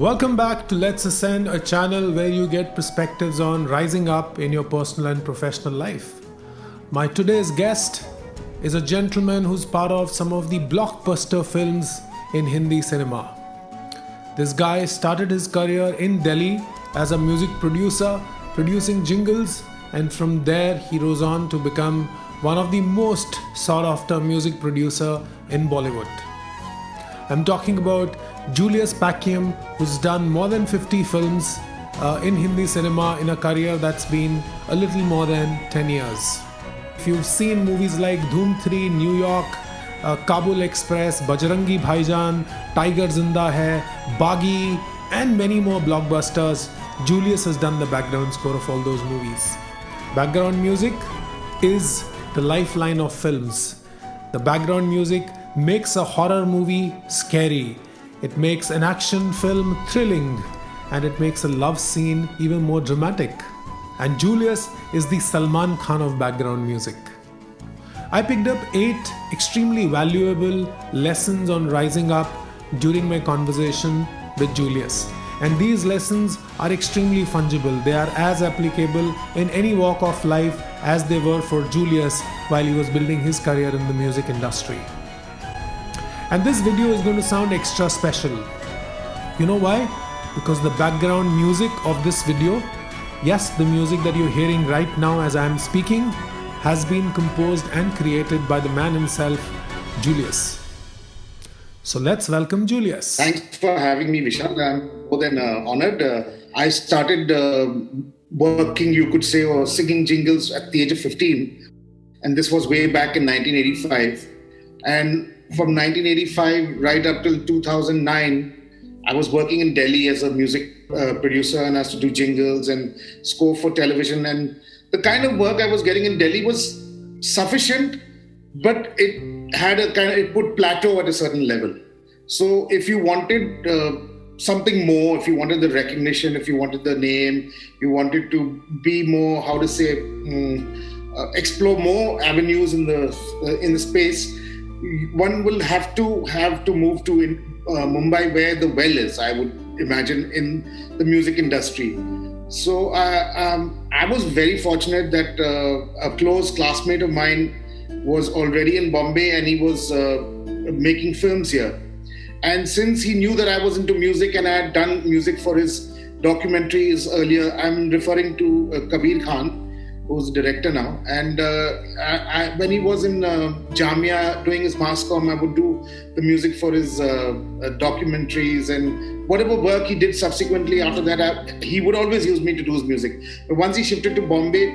Welcome back to Let's Ascend, a channel where you get perspectives on rising up in your personal and professional life. My today's guest is a gentleman who's part of some of the blockbuster films in Hindi cinema. This guy started his career in Delhi as a music producer, producing jingles, and from there he rose on to become one of the most sought after music producer in Bollywood. I'm talking about Julius Packiam, who's done more than 50 films in Hindi cinema in a career that's been a little more than 10 years. If you've seen movies like Dhoom 3, New York, Kabul Express, Bajrangi Bhaijaan, Tiger Zinda Hai, Baghi, and many more blockbusters, Julius has done the background score of all those movies. Background music is the lifeline of films. The background music makes a horror movie scary. It makes an action film thrilling, and it makes a love scene even more dramatic. And Julius is the Salman Khan of background music. I picked up 8 extremely valuable lessons on rising up during my conversation with Julius. And these lessons are extremely fungible. They are as applicable in any walk of life as they were for Julius while he was building his career in the music industry. And this video is going to sound extra special. You know why? Because the background music of this video, yes, the music that you're hearing right now as I'm speaking, has been composed and created by the man himself, Julius. So let's welcome Julius. Thanks for having me, Vishal. I'm more than honored. I started working, you could say, or singing jingles at the age of 15. And this was way back in 1985. And from 1985 right up till 2009, I was working in Delhi as a music producer and I used to do jingles and score for television. And the kind of work I was getting in Delhi was sufficient, but it had it put plateau at a certain level. So if you wanted something more, if you wanted the recognition, if you wanted the name, you wanted to be more, explore more avenues in the space, one will have to move to Mumbai, where the well is, I would imagine, in the music industry. So I was very fortunate that a close classmate of mine was already in Bombay and he was making films here. And since he knew that I was into music and I had done music for his documentaries earlier, I'm referring to Kabir Khan, who's the director now. And when he was in Jamia doing his mass comm, I would do the music for his documentaries and whatever work he did subsequently after that, he would always use me to do his music. But once he shifted to Bombay,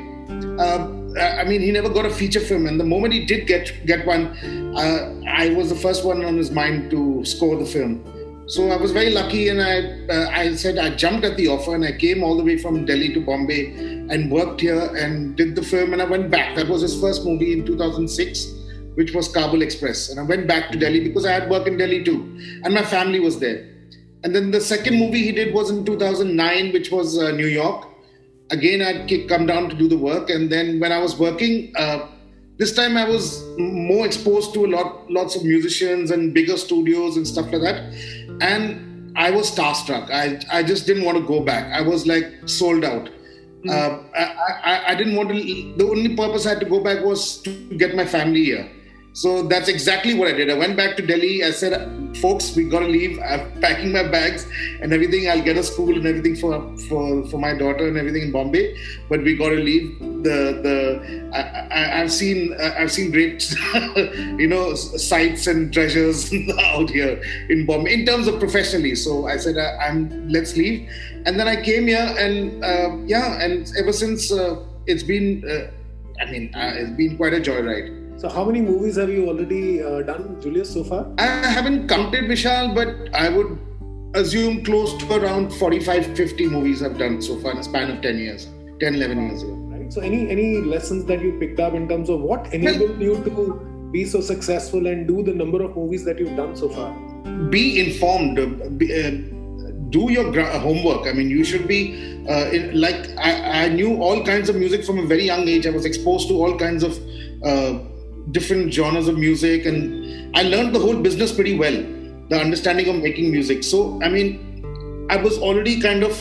he never got a feature film. And the moment he did get one, I was the first one on his mind to score the film. So I was very lucky and I jumped at the offer and I came all the way from Delhi to Bombay and worked here and did the film and I went back. That was his first movie in 2006, which was Kabul Express. And I went back to Delhi because I had work in Delhi too. And my family was there. And then the second movie he did was in 2009, which was New York. Again, I'd come down to do the work. And then when I was working, this time I was more exposed to lots of musicians and bigger studios and stuff like that. And I was starstruck. I just didn't want to go back. I was like sold out. I didn't want to. The only purpose I had to go back was to get my family here. So that's exactly what I did. I went back to Delhi. I said, folks, we got to leave. I'm packing my bags and everything. I'll get a school and everything for my daughter and everything in Bombay. But we got to leave. I've seen great sights and treasures out here in Bombay in terms of professionally. So I said, let's leave. And then I came here and and ever since it's been quite a joyride. So how many movies have you already done, Julius, so far? I haven't counted, Vishal, but I would assume close to around 45, 50 movies I've done so far in a span of 11 years. Right. So any lessons that you picked up in terms of what enabled you to be so successful and do the number of movies that you've done so far? Be informed. Do your homework. I mean, you should be I knew all kinds of music from a very young age. I was exposed to all kinds of different genres of music and I learned the whole business pretty well, the understanding of making music. So, I was already kind of,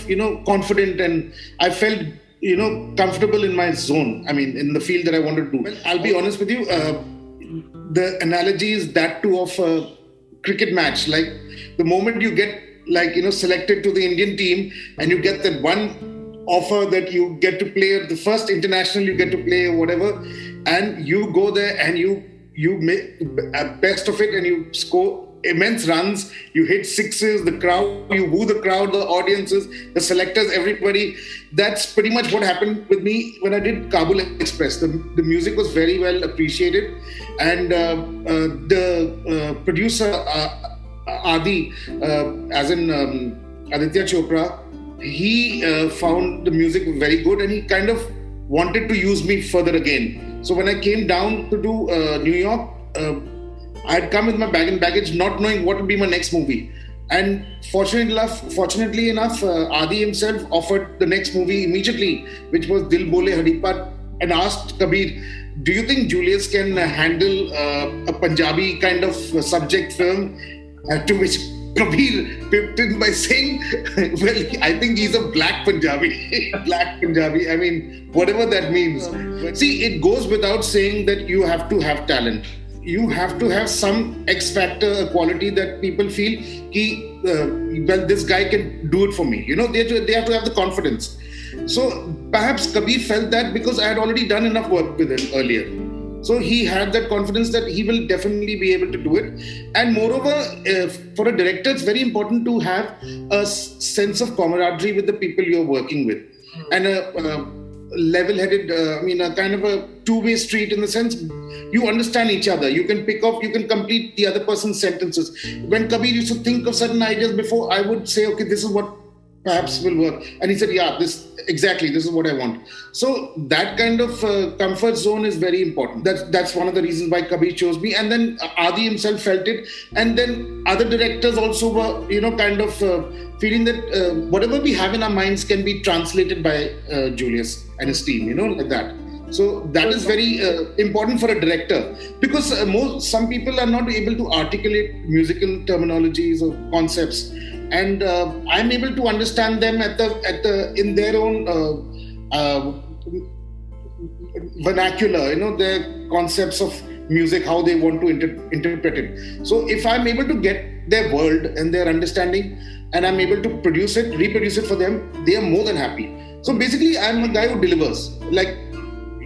confident, and I felt, comfortable in my zone. I mean, in the field that I wanted to do. Well, I'll be honest with you. The analogy is that too of a cricket match. Like the moment you get selected to the Indian team and you get that one offer that you get to play the first international you get to play or whatever, and you go there and you make best of it and you score immense runs, you hit sixes, the crowd, you woo the crowd, the audiences, the selectors, everybody. That's pretty much what happened with me when I did Kabul Express. The music was very well appreciated, and the producer Adi, as in Aditya Chopra, he found the music very good, and he kind of wanted to use me further again. So when I came down to do New York, I had come with my bag and baggage, not knowing what would be my next movie. And fortunately enough, Adi himself offered the next movie immediately, which was Dil Bole Hadipat, and asked Kabir, do you think Julius can handle a Punjabi kind of subject film? To which Kabir pipped in by saying, well, I think he's a black Punjabi. Black Punjabi, I mean, whatever that means. See, it goes without saying that you have to have talent. You have to have some X factor, a quality that people feel, well, this guy can do it for me. They have to have the confidence. So perhaps Kabir felt that because I had already done enough work with him earlier. So he had that confidence that he will definitely be able to do it. And moreover, for a director, it's very important to have a sense of camaraderie with the people you're working with. And a level-headed, a kind of a two-way street in the sense you understand each other. You can pick up, you can complete the other person's sentences. When Kabir used to think of certain ideas before, I would say, okay, this is what perhaps will work. And he said, yeah, this is what I want. So that kind of comfort zone is very important. That's one of the reasons why Kabir chose me. And then Adi himself felt it. And then other directors also were, kind of feeling that whatever we have in our minds can be translated by Julius and his team, like that. So that is very important for a director, because some people are not able to articulate musical terminologies or concepts. And I'm able to understand them in their own vernacular, their concepts of music, how they want to interpret it. So if I'm able to get their world and their understanding, and I'm able to reproduce it for them, they are more than happy. So basically, I'm a guy who delivers. Like,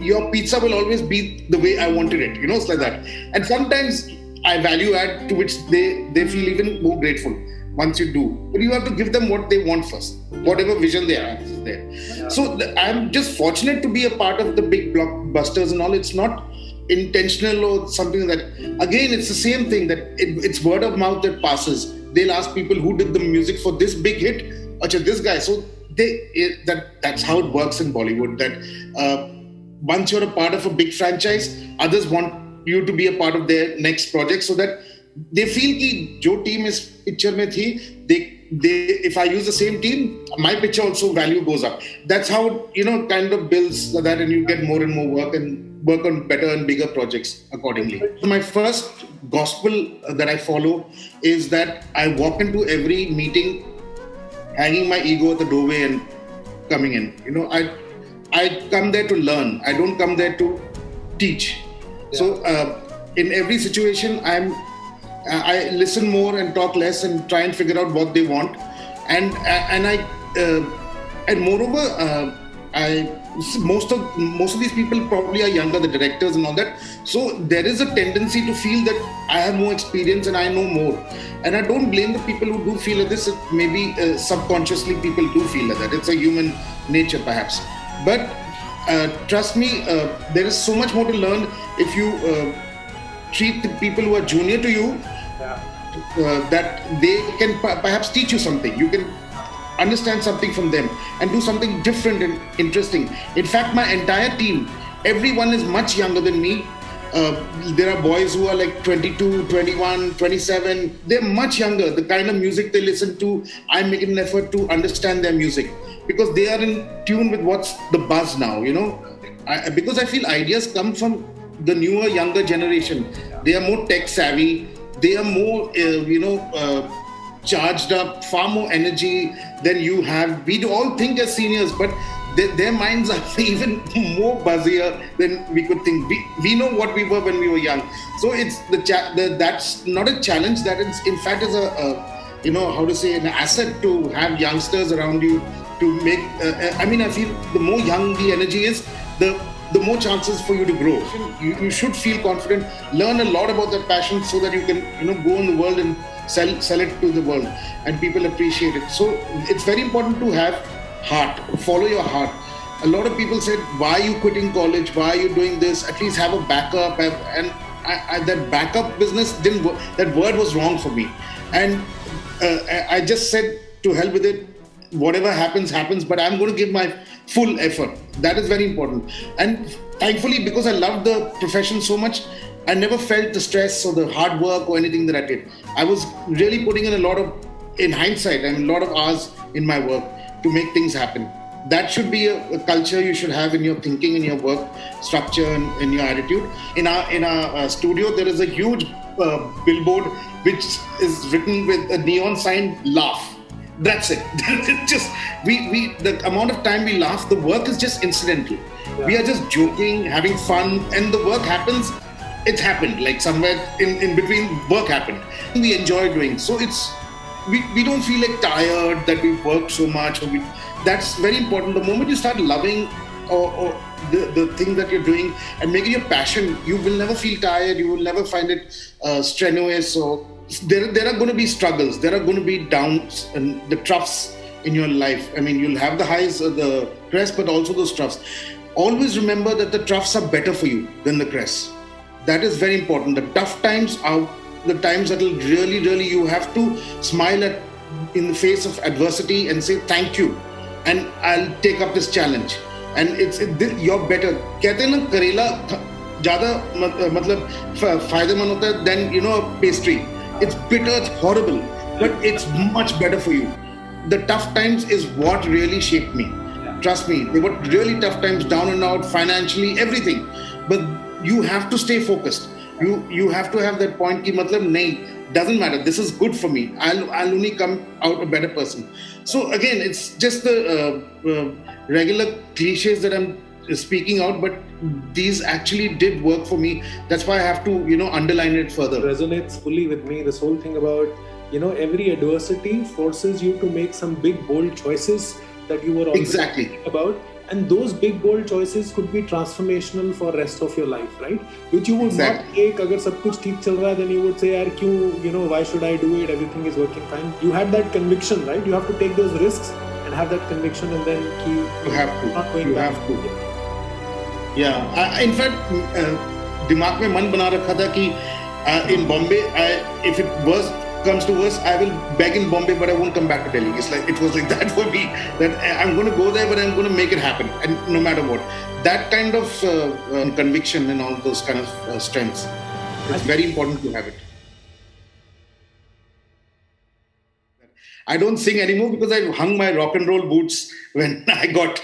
your pizza will always be the way I wanted it, it's like that. And sometimes I value add, to which they feel even more grateful once you do. But you have to give them what they want first, whatever vision they have is there. Yeah. So I'm just fortunate to be a part of the big blockbusters and all. It's not intentional or something that, again, it's the same thing that it's word of mouth that passes. They'll ask people who did the music for this big hit. Achha, this guy. So that's how it works in Bollywood, that once you're a part of a big franchise, others want you to be a part of their next project, so that they feel ki jo team is picture mein thi, they if I use the same team, my picture also value goes up. That's how kind of builds that, and you get more and more work and work on better and bigger projects accordingly. My first gospel that I follow is that I walk into every meeting hanging my ego at the doorway and coming in. I come there to learn. I don't come there to teach. Yeah. So in every situation, I listen more and talk less and try and figure out what they want. And moreover, most of these people probably are younger, the directors and all that. So there is a tendency to feel that I have more experience and I know more. And I don't blame the people who do feel like this. Maybe subconsciously people do feel like that. It's a human nature perhaps. But trust me, there is so much more to learn if you treat the people who are junior to you, that they can perhaps teach you something. You can understand something from them and do something different and interesting. In fact, my entire team, everyone is much younger than me. There are boys who are like 22, 21, 27. They're much younger. The kind of music they listen to, I'm making an effort to understand their music, because they are in tune with what's the buzz now, because I feel ideas come from the newer, younger generation. They are more tech savvy. They are more, charged up, far more energy than you have. We do all think as seniors, but their minds are even more buzzier than we could think. We know what we were when we were young. So it's that's not a challenge. That is, in fact, is how to say, an asset to have youngsters around you to make. I feel the more young the energy is, the more chances for you to grow. You should feel confident, learn a lot about that passion so that you can go in the world and sell it to the world and people appreciate it. So it's very important to have heart, follow your heart. A lot of people said, why are you quitting college? Why are you doing this? At least have a backup. And that backup business didn't work. That word was wrong for me. And I just said, to hell with it. Whatever happens, happens, but I'm going to give my full effort. That is very important. And thankfully, because I loved the profession so much, I never felt the stress or the hard work or anything that I did. I was really putting in in hindsight, a lot of hours in my work to make things happen. That should be a culture you should have in your thinking, in your work structure, and in your attitude. In our studio, there is a huge billboard which is written with a neon sign, laugh. That's it. Just the amount of time we laugh, the work is just incidental. Yeah. We are just joking, having fun, and the work happens. It's happened, like somewhere in between, work happened. We enjoy doing. So we don't feel like tired that we've worked so much. That's very important. The moment you start loving or the thing that you're doing and making your passion, you will never feel tired. You will never find it strenuous. Or there are going to be struggles. There are going to be downs and the troughs in your life. You'll have the highs, the crest, but also those troughs. Always remember that the troughs are better for you than the crests. That is very important. The tough times are the times that will really, really, you have to smile in the face of adversity and say thank you, and I'll take up this challenge. And you're better. कहते हैं ना, करेला ज़्यादा मतलब फायदेमंद होता है than pastry. It's bitter, it's horrible, but it's much better for you. The tough times is what really shaped me. Trust me, they were really tough times, down and out, financially, everything. But you have to stay focused. You have to have that point ki matlab nahi, doesn't matter. This is good for me. I'll only come out a better person. So again, it's just the regular cliches that I'm speaking out, but these actually did work for me. That's why I have to underline it further. It resonates fully with me. This whole thing about every adversity forces you to make some big bold choices that you were always thinking about, and those big bold choices could be transformational for rest of your life, right? Which you would not take agar sab kuch theek chal raha hai, then you would say yaar kyun, why should I do it, everything is working fine. You had that conviction, right? You have to take those risks and have that conviction, and then you have to. Yeah, in fact, दिमाग में मन बना रखा था कि in Bombay, if it comes to worse, I will beg in Bombay, but I won't come back to Delhi. It was like that for me. That I'm going to go there, but I'm going to make it happen, and no matter what. That kind of conviction and all those kind of strengths, it's very important to have it. I don't sing anymore because I hung my rock and roll boots when I got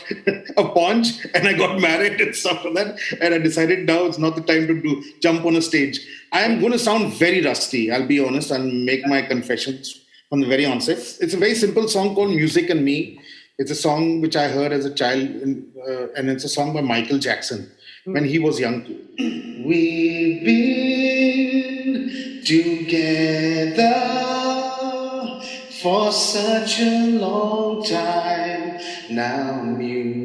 a paunch and I got married and stuff like that. And I decided now it's not the time to jump on a stage. I am going to sound very rusty. I'll be honest. I'll make my confessions from the very onset. It's a very simple song called Music and Me. It's a song which I heard as a child, and it's a song by Michael Jackson when he was young too. We've been together for such a long time now. Music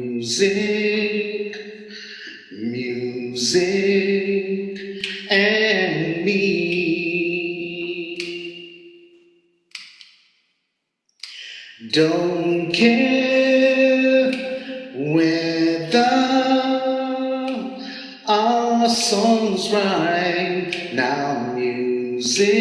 and me. Don't care whether our songs rhyme now. Music